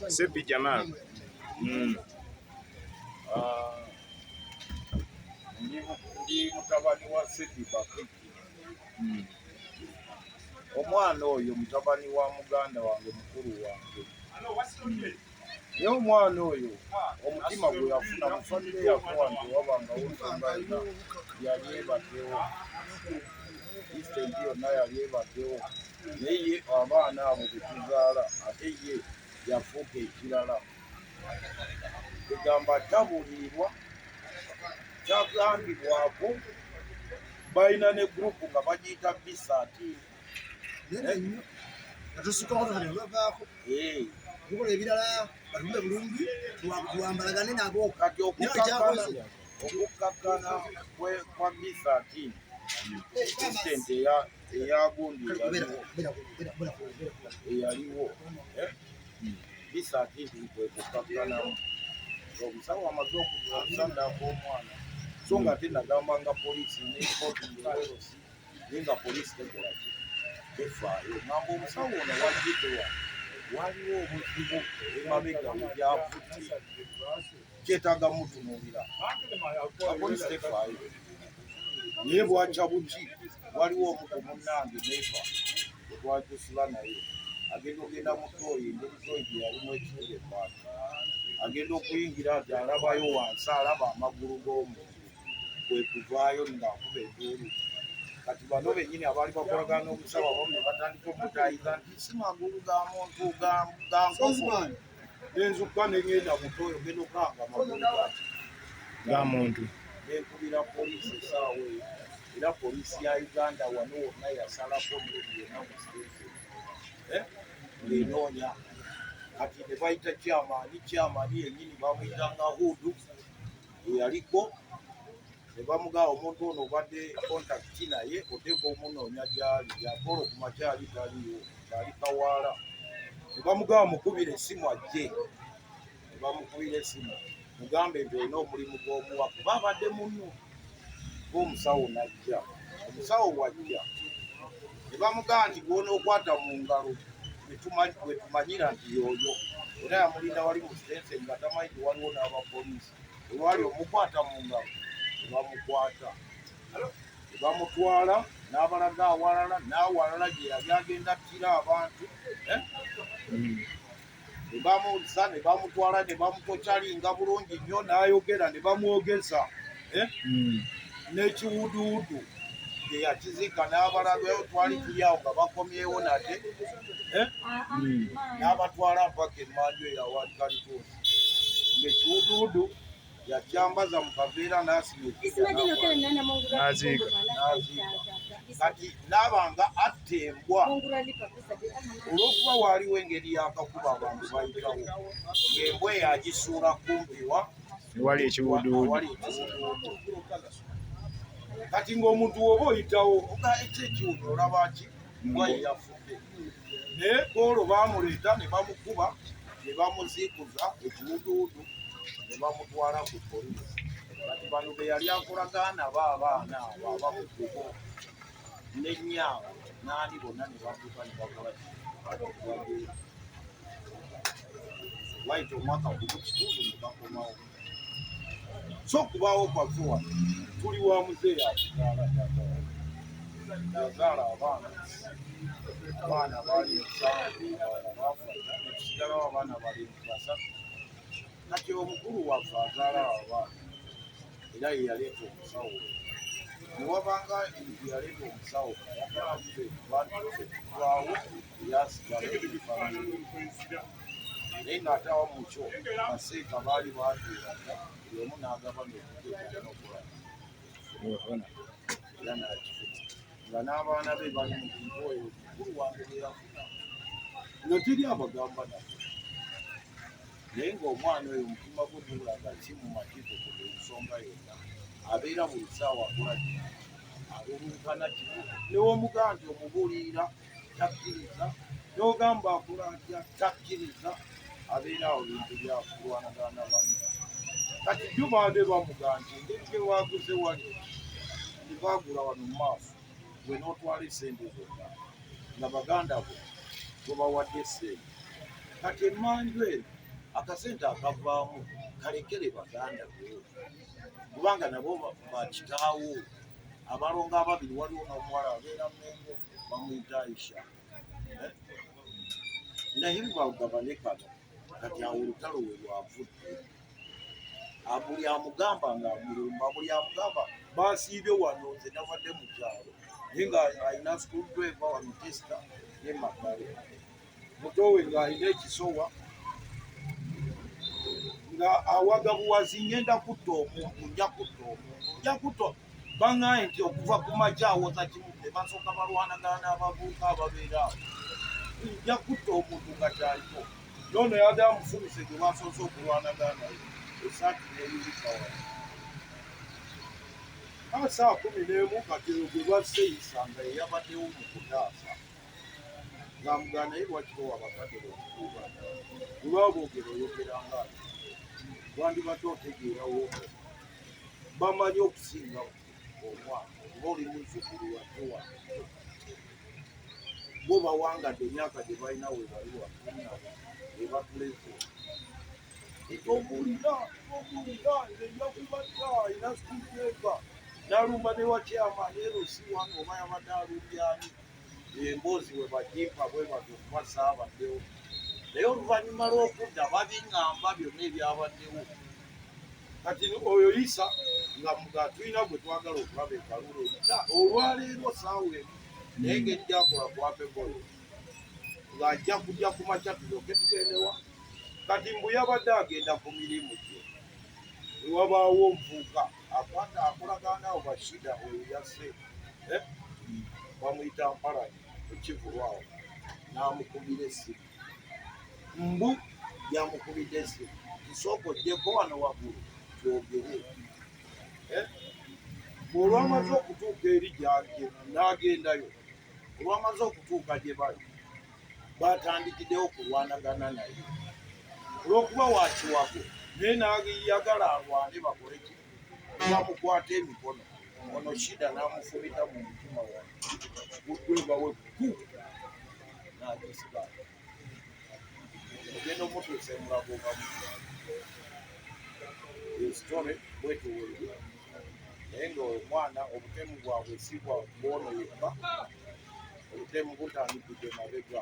Sepi Jamal. Ndi mutabani wa Sepi Bakiki. Omwana oyo mutabani wa muganda wange mukuru wange. Naye omwana oyo omutima gwe yafuna mu famire yakuwa nti wabanga nsonga yonna yali ebaddewo. Disitenti yonna yali ebaddewo. Naye ye abaana abo be tuzaala ate ye yafuuka ekirala. Egamba tabuliirwa kyagambibwako balina ne gurupu nga bagiyita B13. Tukola ebirala batumbe bulungi tuwambalagane nabo. Kati okukakkana kwa B13 disitenti eyagundi eyaliwo B13 kwe kukakkanamu. Omusawo amaze okusandako omwana so nga ate nagamba nga poliisi nekotirosi naye nga poliisi tekolaki tefaayo. Ngamba omusawo ono wajjitewa waliwo obuzibu emabega wegyafuti kyetaaga mutunuulira. Poliisi tefaayo naye bwakya buki waliwo omu ku munnange nefa etwajusula naye agenda mu tooyi engeri tooyi gye yalimu ekitebe epaati agenda okuyingira ati alabayo wansi alaba amagulu g'omuntu kwe kuvaayo ng'akuba enduulu. Kati bano bennyini abaali bakolagana n'omusawo abamu ne batandika omutaayiza nti si magulu ga muntu ga nkoko. Nenzukka ne ngenda mu tooyi ogenda okanga amagulu Ga muntu. Nenkubira poliisi essaawa eyo era poliisi ya Uganda wano wonna yasalako n'ebyo byonna mu sitenseni ng'enoonya. Kati ne bayita kyamaani yennyini bamuyitanga Hudu eyaliko ne bamugaba omuntu ono obadde kontakiti naye oteeka omunoonya gy'ali yakola ku makyali taliyo ali Kawaala. Ne bamugaba mukubira essimu ajje ne bamukubira essimu mugambe nti olina omulimu gw'omuwa kuba abadde munno ng'omusawo n'ajja. Omusawo wajja ne bamugamba nti gw'onookwata mu ngalo bwe tumanyira nti y'oyo era yamulinda wali mu sitenseni nga tamanyi nti waliwo n'abapoliisi olwali omukwata mu ngalo ne bamukwata ne bamutwala n'abalaga awalala n'awalala gye yali agenda ttira abantu ne bamuza ne bamutwala ne bamutokyalinga bulungi nnyo n'ayogera ne bamwogeza n'ekiwuduwudu ye yakizika n'abalaga twali tuli awo nga bakomyewo nate n'abatwala mpaka emmanju eyawali Kalituusi ng'ekiwuduwudu yakyambaza mu kaveera n'asiga Naziika. kati n'abanga atta embwa olw'okuba waaliwo engeri y'akakuba abantu bayitawo ng'embwa eyagisuula kumpiwa Wali ekiwuduwudu. Kati ng'omuntu woba oyitawo ekyekiwudu olaba ki mbwa ye yafudde. Naye olwo baamuleeta ne bamukuba ne bamuziikuza ekiwuduwudu ne bamutwala ku poliisi. Kati bano be yali akolagana abaana abo abamukubo ne nnyaabo n'ani bonna ne badduka ne bakola wayita omwaka gumu kitundu ne bakomawo. So okubaawo kwaffe wano tuli wa muzeeyi atuzaala yazaala abaana baali musanvu baafa netusigalawo abaana bali basatu. Kati omukulu waffe azaala abaana era ye yaleeta omusawo newabanga yaleeta omusawo ayagala ffe bantufe tutwawo yasigala naye ng'ate awo mukyo baseeka baali batuuladda buli omu n'agaba n'okuteekanokola era n'akifuta nga n'abaana be bali mu kintu oyo mukulu wange bwe yafuna nga teri abagamba nabo. Naye ng'omwana oyo omutima gwe gulaga ki mu makiiko ku buli nsonga yonna abeera buli ssaawa akola alulunkana kimu newomugamba nti omubuulirira takkiriza n'ogamba akola atya takkiriza abeera awo bintu byakulwanagana banne. Kati jjo baade bamugamba nti engeri gye waaguze wali nti baagula wano mu maaso gwe n'otwala essente zonna nga baganda bo gwe bawadde essente kati emmanju eno akasente akavaamu kalekere baganda kubanga nabo bakitaawo abalongo ababiri waliwo n'omuwala abeera Mengo bamuyita Aisha naye bagabane kano kati awo olutalo we lwavudde buli amugamba ng'amulumba buli amugamba basiibye wano nze navadde mu kyalo naye ng'alina sikuldreva wano tesita ne Makale muto we ng'alina ekisowa nga awaga buwazi ngenda kutta omuntu nja kutta baŋŋaye nti okuva ku makya awoza kimudde basooka balwanagana n'abavubuka ababeera awo nja kutta omuntu nga kyaliko nono yagala mufumise gwe basoose okulwanagana naye esaati n'eyulikawa saa 11 katero gwe basseeyisanga yeyabaddewo mu kutaasa ng'amugana naye lwakiro wabakadde okukuubana olwaba boogera oyogeranga wandibadde otegeerawo bamanyi okusinga omwana oba oli muzzukulu wadde wa bo bawangadde emyaka gye balina we bali watunna ebatuleze tobuulira nze njakubadde alina sikuldreva n'alumba ne wakyamaani erosi wano oba yabadde alumbyani emboozi we bagimpa bwe batyo okuba saabaddewo naye oluvannyuma lw'okudda babiŋŋamba byonna ebyabaddewo kati oyo yisa nga tulina gwe twagala okulaba ekalulu olwaleero saawa emu naye ngeri gyakola kwapa egoyo ng'ajja kujja ku makya tulyoke tugendewa kati mbu yabadde agenda ku mirimu gye ewabaawo omuvubuka akwata akolagana awo bashida oyo yasse bamuyita mpalani ekivulwawo n'amukubira essimu mbu yamukubidde essimu kisooka ogyeko wano waggulu kyogere olwamaze okutuuka eri gyagye n'agendayo olwamaze okutuuka gye bali batandikiddewo kulwanagana naye olw'okuba wakiwago naye nayagala alwane bakole ki bamukwata emikono ono shida n'amufumita mu mutima wa gudweva we ku nagisibala ogenda omutuusa emulago bamu esitole bwetuweerwa naye ng'omwana obutemu bwabwe si bwa bwono yekka obutemu butandikidde mabega